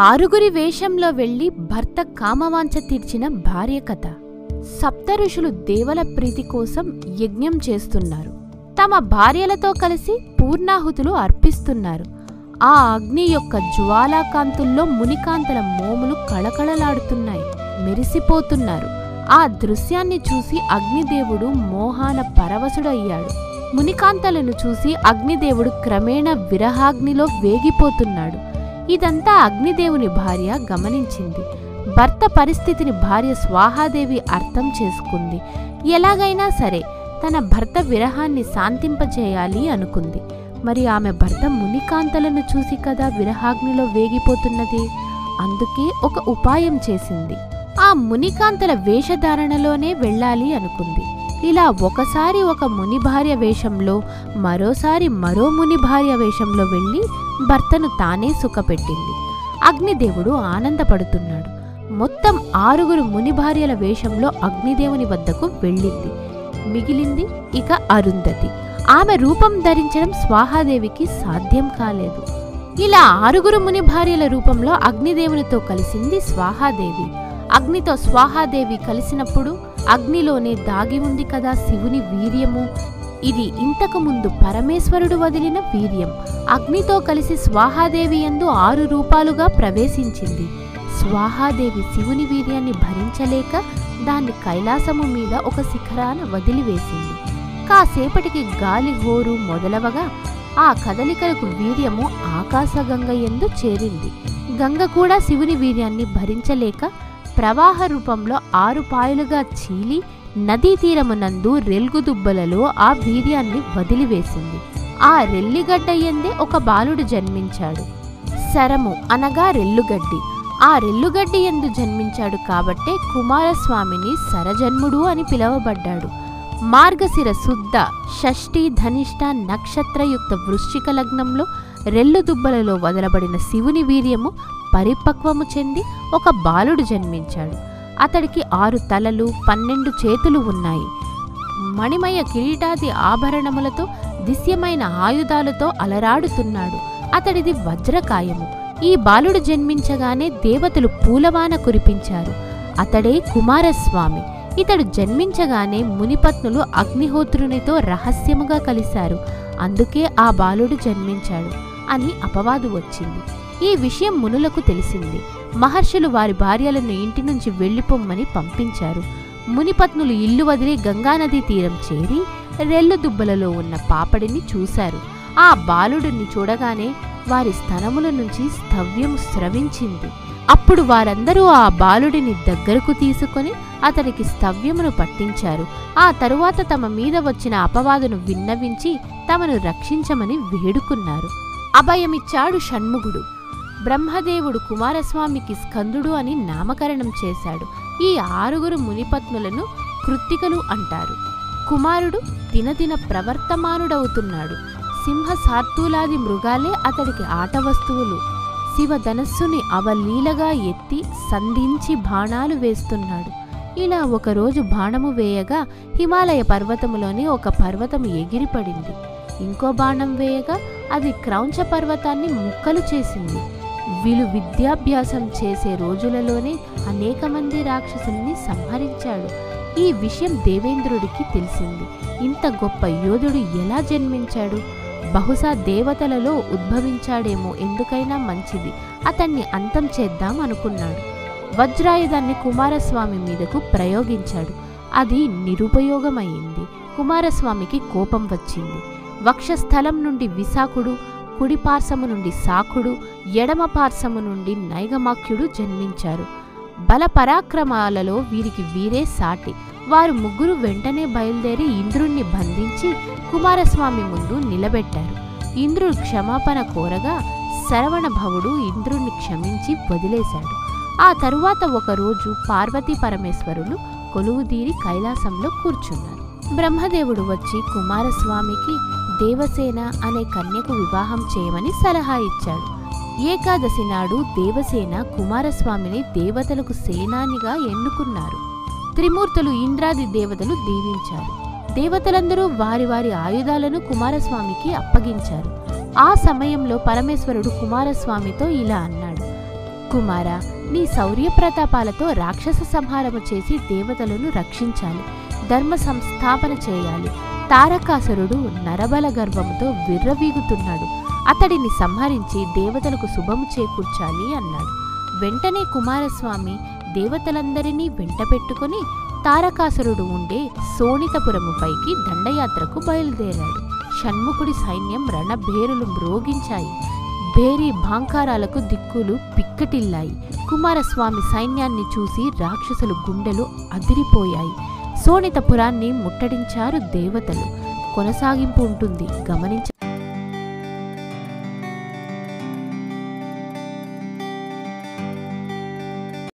ఆరుగురి వేషంలో వెళ్లి భర్త కామవాంఛ తీర్చిన భార్య కథ. సప్తఋషులు దేవల ప్రీతి కోసం యజ్ఞం చేస్తున్నారు. తమ భార్యలతో కలిసి పూర్ణాహుతులు అర్పిస్తున్నారు. ఆ అగ్ని యొక్క జ్వాలాకాంతుల్లో మునికాంతల మోములు కళకళలాడుతున్నాయి, మెరిసిపోతున్నారు. ఆ దృశ్యాన్ని చూసి అగ్నిదేవుడు మోహాన పరవశుడయ్యాడు. మునికాంతలను చూసి అగ్నిదేవుడు క్రమేణా విరహాగ్నిలో వేగిపోతున్నాడు. ఇదంతా అగ్నిదేవుని భార్య గమనించింది. భర్త పరిస్థితిని భార్య స్వాహాదేవి అర్థం చేసుకుంది. ఎలాగైనా సరే తన భర్త విరహాన్ని శాంతింపచేయాలి అనుకుంది. మరి ఆమె భర్త మునికాంతలను చూసి కదా విరహాగ్నిలో వేగిపోతున్నది. అందుకే ఒక ఉపాయం చేసింది. ఆ మునికాంతల వేషధారణలోనే వెళ్ళాలి అనుకుంది. ఇలా ఒకసారి ఒక ముని భార్య వేషంలో, మరోసారి మరో ముని భార్య వేషంలో వెళ్ళి భర్తను తానే సుఖపెట్టింది. అగ్నిదేవుడు ఆనందపడుతున్నాడు. మొత్తం 6 ముని భార్యల వేషంలో అగ్నిదేవుని వద్దకు వెళ్ళింది. మిగిలింది ఇక అరుంధతి. ఆమె రూపం ధరించడం స్వాహాదేవికి సాధ్యం కాలేదు. ఇలా 6 ముని భార్యల రూపంలో అగ్నిదేవునితో కలిసింది స్వాహాదేవి. అగ్నితో స్వాహాదేవి కలిసినప్పుడు అగ్నిలోనే దాగి ఉంది కదా శివుని వీర్యము. ఇది ఇంతకు ముందు పరమేశ్వరుడు వదిలిన వీర్యం. అగ్నితో కలిసి స్వాహాదేవి యందు 6 రూపాలుగా ప్రవేశించింది. స్వాహాదేవి శివుని వీర్యాన్ని భరించలేక దాన్ని కైలాసము మీద ఒక శిఖరాన వదిలివేసింది. కాసేపటికి గాలి హోరు మొదలవగా ఆ కదలికలకు వీర్యము ఆకాశగంగ యందు చేరింది. గంగ కూడా శివుని వీర్యాన్ని భరించలేక ప్రవాహ రూపంలో 6 పాయలుగా చీలి నదీ తీరమునందు రెల్గుదుబ్బలలో ఆ వీర్యాన్ని వదిలివేసింది. ఆ రెల్లిగడ్డ యందే ఒక బాలుడు జన్మించాడు. శరము అనగా రెల్లుగడ్డి. ఆ రెల్లుగడ్డి యందు జన్మించాడు కాబట్టే కుమారస్వామిని శరజన్ముడు అని పిలువబడ్డాడు. మార్గశిర శుద్ధ షష్ఠి ధనిష్ట నక్షత్రయుక్త వృశ్చిక లగ్నంలో రెల్లుదుబ్బలలో వదలబడిన శివుని వీర్యము పరిపక్వము చెంది ఒక బాలుడు జన్మించాడు. అతడికి 6 తలలు 12 చేతులు ఉన్నాయి. మణిమయ కిరీటాది ఆభరణములతో దిశ్యమైన ఆయుధాలతో అలరాడుతున్నాడు. అతడిది వజ్రకాయము. ఈ బాలుడు జన్మించగానే దేవతలు పూలవాన కురిపించారు. అతడే కుమారస్వామి. ఇతడు జన్మించగానే మునిపత్నులు అగ్నిహోత్రునితో రహస్యముగా కలిశారు. అందుకే ఆ బాలుడు జన్మించాడు అని అపవాదు వచ్చింది. ఈ విషయం మునులకు తెలిసింది. మహర్షులు వారి భార్యలను ఇంటి నుంచి వెళ్లిపోమ్మని పంపించారు. మునిపత్నులు ఇల్లు వదిలి గంగానదీ తీరం చేరి రెల్లుదుబ్బలలో ఉన్న పాపడిని చూశారు. ఆ బాలుడిని చూడగానే వారి స్తనముల నుంచి స్తవ్యము స్రవించింది. అప్పుడు వారందరూ ఆ బాలుడిని దగ్గరకు తీసుకొని అతడికి స్తవ్యమును పట్టించారు. ఆ తరువాత తమ మీద వచ్చిన అపవాదును విన్నవించి తమను రక్షించమని వేడుకున్నారు. అభయమిచ్చాడు షణ్ముఖుడు. బ్రహ్మదేవుడు కుమారస్వామికి స్కందుడు అని నామకరణం చేశాడు. ఈ 6 మునిపత్నులను కృత్తికలు అంటారు. కుమారుడు దినదిన ప్రవర్తమానుడవుతున్నాడు. సింహ సార్తూలాది మృగాలే అతడికి ఆట వస్తువులు. శివధనస్సుని అవలీలగా ఎత్తి సంధించి బాణాలు వేస్తున్నాడు. ఇలా ఒకరోజు బాణము వేయగా హిమాలయ పర్వతములోని ఒక పర్వతం ఎగిరిపడింది. ఇంకో బాణం వేయగా అది క్రౌంచ పర్వతాన్ని ముక్కలు చేసింది. వీళ్ళు విద్యాభ్యాసం చేసే రోజులలోనే అనేక మంది రాక్షసుల్ని సంహరించాడు. ఈ విషయం దేవేంద్రుడికి తెలిసింది. ఇంత గొప్ప యోధుడు ఎలా జన్మించాడు? బహుశా దేవతలలో ఉద్భవించాడేమో. ఎందుకైనా మంచిది, అతన్ని అంతం చేద్దాం అనుకున్నాడు. వజ్రాయుధాన్ని కుమారస్వామి మీదకు ప్రయోగించాడు. అది నిరుపయోగమైంది. కుమారస్వామికి కోపం వచ్చింది. వక్షస్థలం నుండి విశాఖుడు, కుడి పార్శ్వము నుండి శాఖుడు, ఎడమ పార్శ్వము నుండి నైగమాఖ్యుడు జన్మించారు. బల పరాక్రమాలలో వీరికి వీరే సాటి. వారు ముగ్గురు వెంటనే బయలుదేరి ఇంద్రుణ్ణి బంధించి కుమారస్వామి ముందు నిలబెట్టారు. ఇంద్రుడు క్షమాపణ కోరగా శరవణభవుడు ఇంద్రుణ్ణి క్షమించి వదిలేశాడు. ఆ తరువాత ఒకరోజు పార్వతీ పరమేశ్వరులు కొలువుదీరి కైలాసంలో కూర్చున్నారు. బ్రహ్మదేవుడు వచ్చి కుమారస్వామికి దేవసేన అనే కన్యకు వివాహం చేయమని సలహా ఇచ్చాడు. ఏకాదశి నాడు దేవసేన కుమారస్వామిని దేవతలకు సేనానిగా ఎన్నుకున్నారు. త్రిమూర్తులు ఇంద్రాది దేవతలు దీవించారు. దేవతలందరూ వారి వారి ఆయుధాలను కుమారస్వామికి అప్పగించారు. ఆ సమయంలో పరమేశ్వరుడు కుమారస్వామితో ఇలా అన్నాడు: కుమార, నీ శౌర్య ప్రతాపాలతో రాక్షస సంహారము చేసి దేవతలను రక్షించాలి, ధర్మ సంస్థాపన చేయాలి. తారకాసురుడు నరబల గర్వముతో విర్రవీగుతున్నాడు, అతడిని సంహరించి దేవతలకు శుభము చేకూర్చాలి అన్నాడు. వెంటనే కుమారస్వామి దేవతలందరినీ వెంట పెట్టుకుని తారకాసురుడు ఉండే శోణితపురముపైకి దండయాత్రకు బయలుదేరాడు. షణ్ముఖుడి సైన్యం రణభేరులు మ్రోగించాయి. భేరీ భాంకారాలకు దిక్కులు పిక్కటిల్లాయి. కుమారస్వామి సైన్యాన్ని చూసి రాక్షసులు గుండెలు అదిరిపోయాయి. శోణితపురాన్ని ముట్టడించారు దేవతలు. కొనసాగింపు ఉంటుంది, గమనించ.